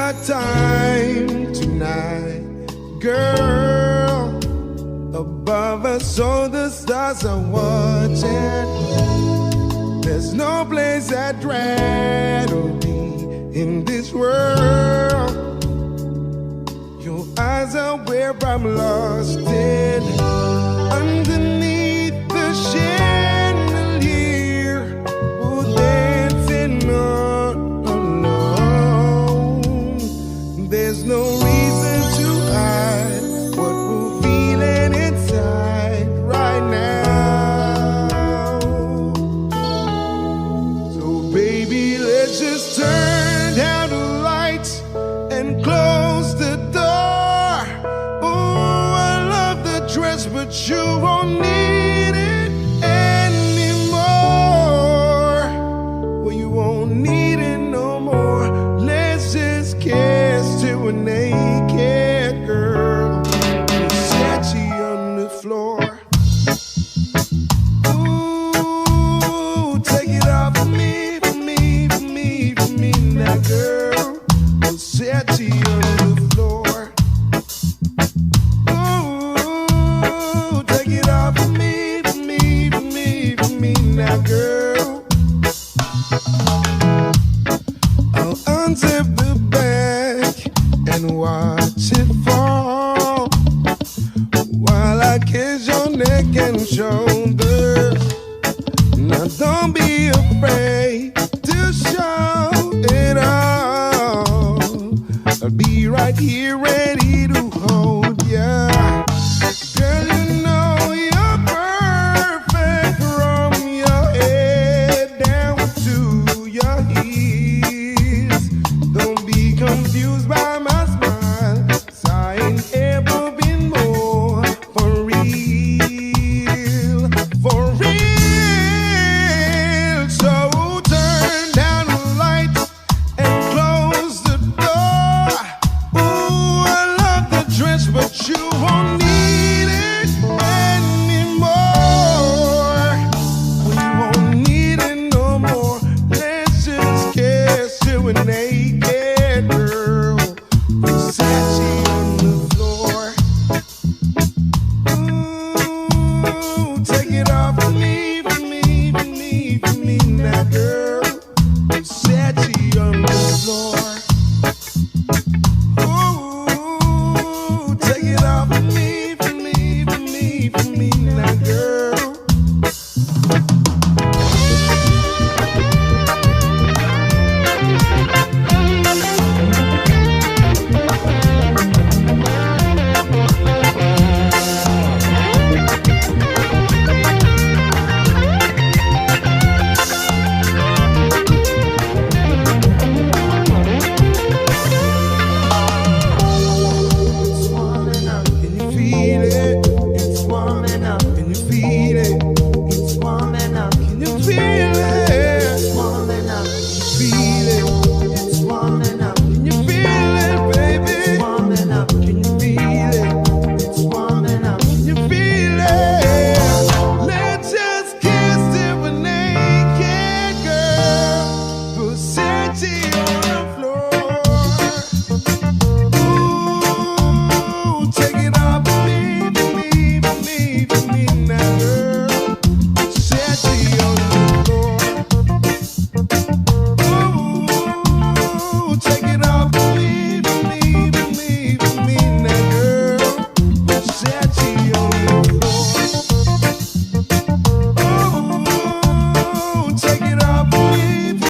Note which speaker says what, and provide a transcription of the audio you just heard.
Speaker 1: our time tonight, girl. Above us, all the stars are watching. There's no place I'd rather be in this world. Your eyes are where I'm lost in. Underneath the chandelier, we're dancing all alone. There's no reason to hide what we're feeling inside right now. So baby, let's just turn down the lights and close the door. Oh, I love the dress, but you won't need it anymore. Well, you won't need it no more. Let's just kiss till we're naked, girl. Versace on the floor. Ooh, take it off for me, for me, for me, for me now, girl. Versace on the floor. Ooh, take it off for me, for me, for me, for me now, girl. I'll unzip the bag and watch it fall while I kiss your neck and shoulder. Now don't be afraid to show it all. I'll be right here ready to hold ya. Girl, you know you're perfect from your head down to your heels. Don't be confused by